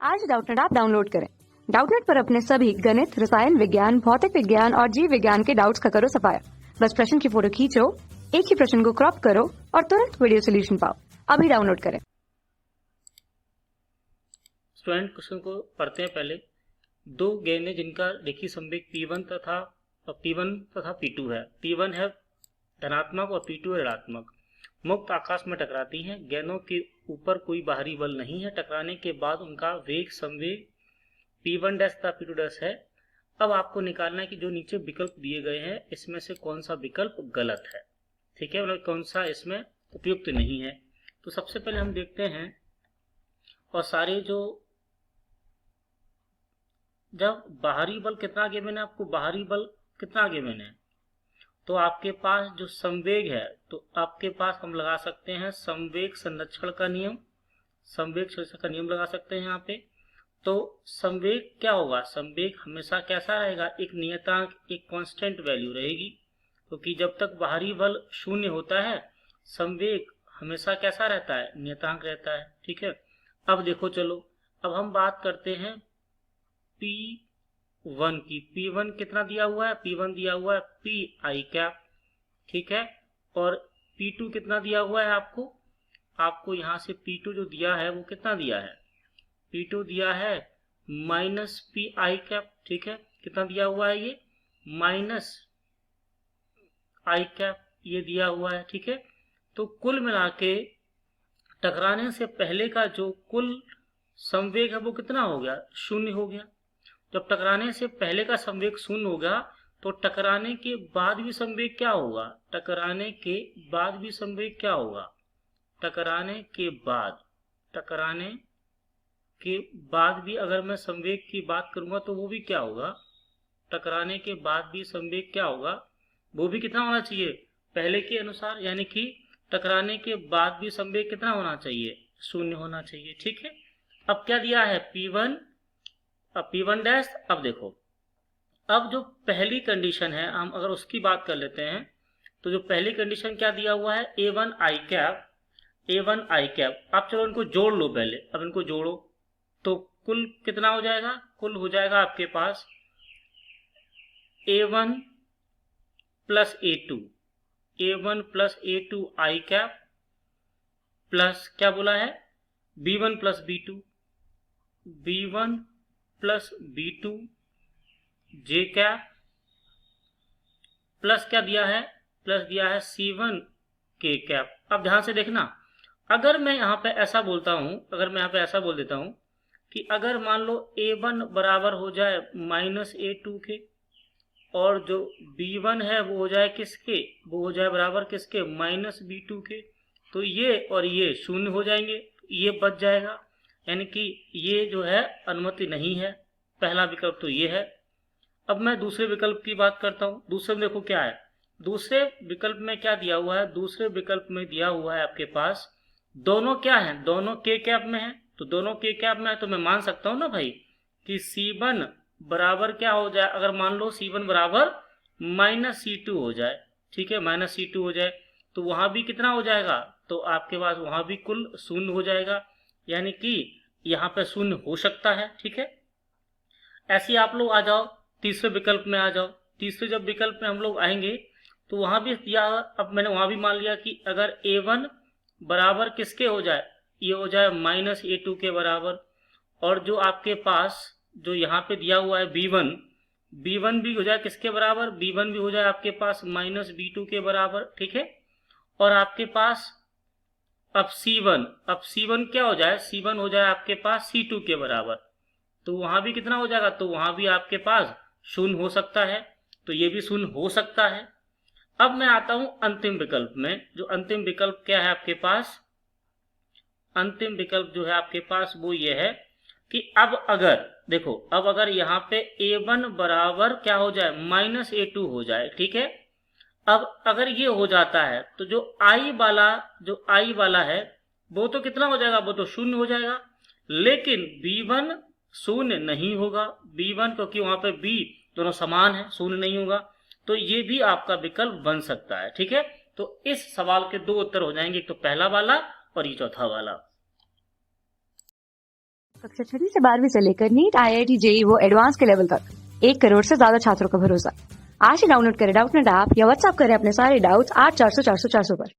आज Doubtnut app download करें। Doubtnut पर अपने सभी गणित, रसायन विज्ञान, भौतिक विज्ञान और जीव विज्ञान के डाउट्स का करो सफाया। बस प्रश्न की फोटो खींचो, एक ही प्रश्न को क्रॉप करो और तुरंत वीडियो सोल्यूशन पाओ। अभी डाउनलोड करें। स्टूडेंट क्वेश्चन को पढ़ते हैं। पहले दो गेंदें जिनका रेखीय संवेग P1 तथा P2 है। P1 है धनात्मक और P2 है ऋणात्मक, मुक्त आकाश में टकराती हैं। गेंदों के ऊपर कोई बाहरी बल नहीं है। टकराने के बाद उनका वेग संवेग P1 तथा P2 है। अब आपको निकालना है कि जो नीचे विकल्प दिए गए हैं इसमें से कौन सा विकल्प गलत है। ठीक है, मतलब कौन सा इसमें उपयुक्त नहीं है। तो सबसे पहले हम देखते हैं, और सारे जो जब बाहरी बल कितना गिवन है, आपको बाहरी बल कितना गिवन है, तो आपके पास जो संवेग है, तो आपके पास हम लगा सकते हैं संवेग संरक्षण का नियम, संवेग संरक्षण का नियम लगा सकते हैं यहाँ पे। तो संवेग क्या होगा, संवेग हमेशा कैसा रहेगा, एक नियतांक, एक कांस्टेंट वैल्यू रहेगी, क्योंकि जब तक बाहरी बल शून्य होता है संवेग हमेशा कैसा रहता है, नियतांक रहता है। ठीक है, अब देखो, चलो अब हम बात करते हैं P1 की। P1 कितना दिया हुआ है, P1 दिया हुआ है Pi कैप। ठीक है, और P2 कितना दिया हुआ है आपको यहाँ से P2 जो दिया है वो कितना दिया है, P2 दिया है माइनस Pi कैप। ठीक है, कितना दिया हुआ है, ये माइनस I कैप ये दिया हुआ है। ठीक है, तो कुल मिला के टकराने से पहले का जो कुल संवेग है वो कितना हो गया, शून्य हो गया। जब टकराने से पहले का संवेग शून्य होगा तो टकराने के बाद भी संवेग क्या होगा, टकराने के बाद भी संवेग क्या होगा, टकराने के बाद भी अगर मैं संवेग की बात करूंगा तो वो भी क्या होगा, टकराने के बाद भी संवेग क्या होगा, वो भी कितना होना चाहिए, पहले के अनुसार, यानी कि टकराने के बाद भी संवेग कितना होना चाहिए, शून्य होना चाहिए। ठीक है, अब क्या दिया है P1, अब P1 डैश। अब देखो, अब जो पहली कंडीशन है हम अगर उसकी बात कर लेते हैं, तो जो पहली कंडीशन क्या दिया हुआ है, A1 I कैप। अब चलो इनको जोड़ लो पहले, अब इनको जोड़ो तो कुल कितना हो जाएगा, कुल हो जाएगा आपके पास A1 plus A2 I cap plus क्या बोला है B1 plus B2 J cap plus क्या दिया है, प्लस दिया है C1 K कैप। अब ध्यान से देखना, अगर मैं यहाँ पे ऐसा बोल देता हूँ कि अगर मान लो A1 बराबर हो जाए माइनस A2 के, और जो B1 है वो हो जाए किसके, वो हो जाए बराबर किसके, माइनस B2 के, तो ये और ये शून्य हो जाएंगे, ये बच जाएगा, यानी कि ये जो है अनुमति नहीं है। पहला विकल्प तो ये है। अब मैं दूसरे विकल्प की बात करता हूँ। दूसरे में देखो क्या है, दूसरे विकल्प में क्या दिया हुआ है, दूसरे विकल्प में दिया हुआ है आपके पास दोनों क्या है, दोनों के कैप में है। तो दोनों के कैप में है तो मैं मान सकता हूँ ना भाई कि C1 बराबर क्या हो जाए, अगर मान लो C1 बराबर माइनस C2 हो जाए। ठीक है, माइनस C2 हो जाए तो वहां भी कितना हो जाएगा, तो आपके पास वहां भी कुल शून्य हो जाएगा, यानी कि यहाँ पे शून्य हो सकता है। ठीक है, ऐसे आप लोग आ जाओ तीसरे विकल्प में आ जाओ। तीसरे जब विकल्प में हम लोग आएंगे तो वहां भी दिया, अब मैंने वहां भी मान लिया कि अगर A1 बराबर किसके हो जाए, ये हो जाए माइनस A2 के बराबर, और जो आपके पास जो यहाँ पे दिया हुआ है B1 भी हो जाए किसके बराबर, B1 भी हो जाए आपके पास माइनस B2 के बराबर। ठीक है, और आपके पास अब C1 क्या हो जाए, C1 हो जाए आपके पास C2 के बराबर, तो वहां भी कितना हो जाएगा, तो वहां भी आपके पास शून्य हो सकता है, तो ये भी शून्य हो सकता है। अब मैं आता हूं अंतिम विकल्प में। जो अंतिम विकल्प क्या है आपके पास, अंतिम विकल्प जो है आपके पास वो ये है कि अब अगर देखो, अब अगर यहाँ पे A1 बराबर क्या हो जाए, माइनस A2 हो जाए। ठीक है, अब अगर ये हो जाता है तो जो I वाला है वो तो कितना हो जाएगा, वो तो शून्य हो जाएगा, लेकिन B1 शून्य नहीं होगा, B1 क्योंकि वहां पे B दोनों समान है, शून्य नहीं होगा, तो ये भी आपका विकल्प बन सकता है। ठीक है, तो इस सवाल के दो उत्तर हो जाएंगे, एक तो पहला वाला और ये चौथा वाला। कक्षा 6वीं से 12वीं से लेकर नीट, IIT, JEE वो एडवांस के लेवल तक 1 करोड़ से ज्यादा छात्रों का भरोसा। आज ही डाउनलोड करें डाउटनेट ऐप या व्हाट्सएप करें अपने सारे डाउट्स 8400 400 400 पर।